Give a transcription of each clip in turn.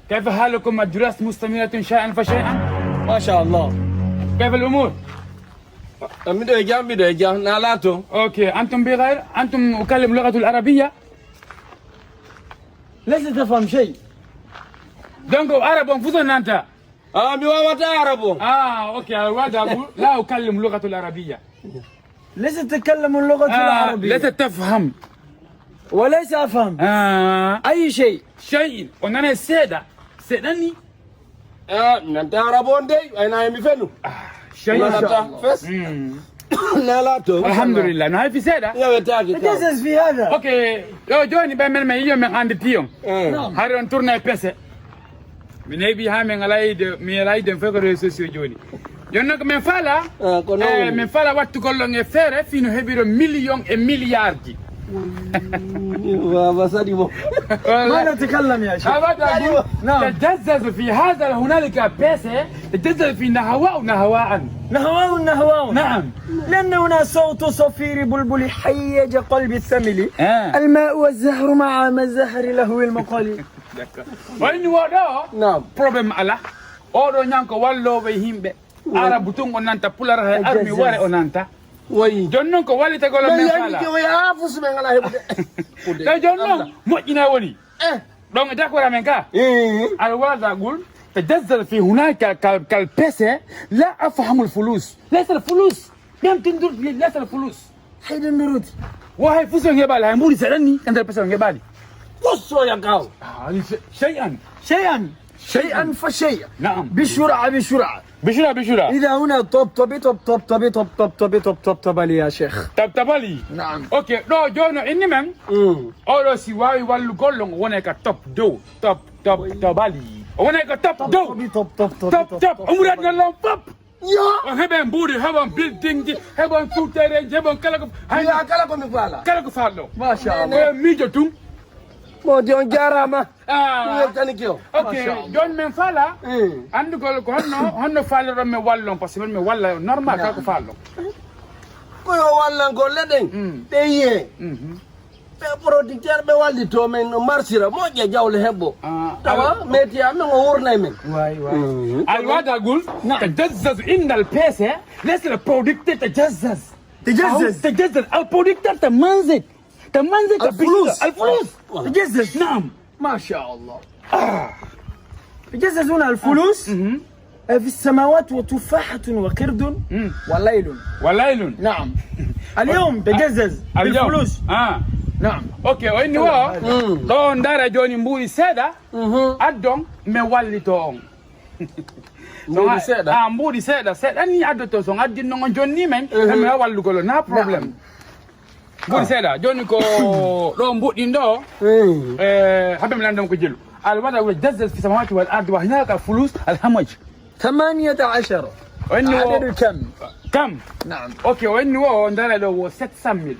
كيف حالكم؟ الدراسة مستمرة شيئا فشيئا؟ ما شاء الله. كيف الأمور؟ بدو نالاتو. أوكي، أنتم بخير؟ أنتم أكلم اللغة العربية؟ ليس تفهم شيء. دونكو عرب أنفسنا أنت؟ بيوامتا عربو. أوكي، الواد أقول لا أكلم اللغة العربية. ليس تتكلم اللغة العربية. ليس تفهم. وليس أفهم. أي شيء. شيء، وأنا السيدة. سيدني؟ نانتا عربون دي أنا يمفنو. شيء. فس. نالاتو. الحمد لله، نهاية في سيدة. يا بتاعي. تجسس في هذا. أوكي، لو جوني بمن ما يوم من عند تيون. نعم. هارون تورنا بيسة. من أبي هامين على فكرة سوسيو جوني. جونك من فلا. من فلا وقت كلهم يفرق في نهبيرو مليون ملياردي. وصديمو. ما نتكلم يا شيخ. نعم. تجزز في هذا هنالك بيسة. تجزز في نهواء ونهواء. نهواء. نعم. لأن هنا صوت صفير بلبل حيج قلب الثمل. الماء والزهر مع الزهر له المقال. وإن وراء. نعم. problem ala. Odo nyanko wallo be himbe. Ara butungo nanta pulara he armi ware onanta. وي Jonnon ko walita golo men fala. يا فوس من على هبده. Ka jonnon mojina woni. Donc d'accord men ka. الولد أقول تجذر في هناك كالبسة لا أفهم الفلوس. ليس الفلوس. يم تندر ليس الفلوس. حيد النرود. وهاي فلوس يبالي هاي موري سألني كنت البسة يبالي. قصوا يا قاو. شيئا فشيئا. نعم. بسرعة. بشرة. إذا هنا طب لي يا شيخ. تبالي. نعم. اوكي دو جونو اني من اولو سي واي والو غولون ونيكا توب بالي ونيكا توب امرات نلون توب يا هبن بودي هبن بيلدينج هبن سوترين هبن كلاكو هيا كلاكو مفالا كلاكو فالو ما شاء الله ميجو توم موديون جاراما يلتانيكيو اوكي جون من فالا عندو كو هنو فالو رمي والون باسيبل مي ولا نورمال كلاكو فالو koyo wallan golle den be ye be producteur be walli to men marsira mo je jawle hebbo tawa meti am ngo wurnay men واي الواد اقول تجزز ان البيسه ليس البرودكت تجزز البرودكت تمنزل الفلوس تجزز نعم ما شاء الله تجززون الفلوس في السماوات وتفاحة وقرد وليل. نعم. اليوم تجزز بالفلوس. نعم. اوكي وين هو؟ دون دار جوني مبوري سيدا ادون ميوالي تون. مبوري سيدا. مبوري سيدا اني ادو تو سون ادي نون جوني من مي والو كولو نا بروبليم. مبوري سيدا جوني كو دو مبودي ندو حبم لاندم كو جيلو. الوضع جزز في السماوات والارض وهناك فلوس الهمج 18 عدد كم؟ نعم. اوكي وين هو ندار له 700 مليون.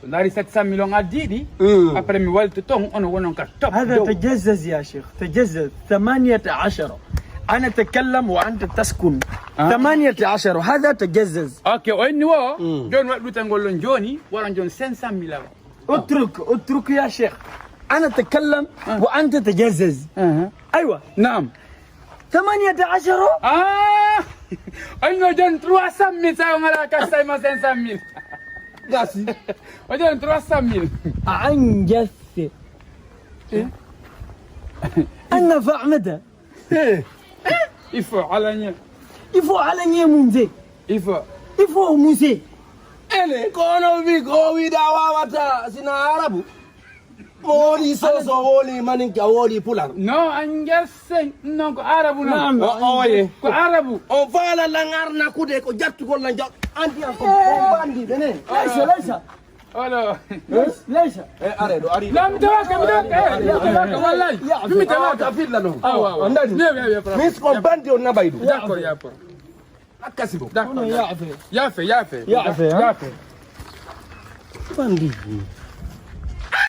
ندار 700 مليون اديدي ابري مي والت تون انا ونون كتوب. هذا تجزز يا شيخ. تجزز 18. انا اتكلم وانت تسكن. 18 هذا تجزز. اوكي وين هو جون وقت تنقول جوني ورا جون 500 مليون. اترك يا شيخ. انا اتكلم وانت تجزز. ايوه نعم 18 انه جون 300 مليون سايو ملاكا ساي ما 500 مليون قاسي وجون 300 مليون عنجس انا فعمده يفو على منزي يفو موسي ele kono bi dawa wata sina arabu Woli so woli manin ka woli pulan. No angesse non ko arabu na. Oye. Ko arabu. On fala langar na kude ko jattu ko lan jat. Anti ko bandi bene. Laysa. Olo. Laysa. Are do ari. Lam tawaka wallahi. Fimi tawaka filla no. Andadi. Mis ko bandi on nabaydu. D'accord ya por. Akasibo. D'accord. Yafe. Bandi.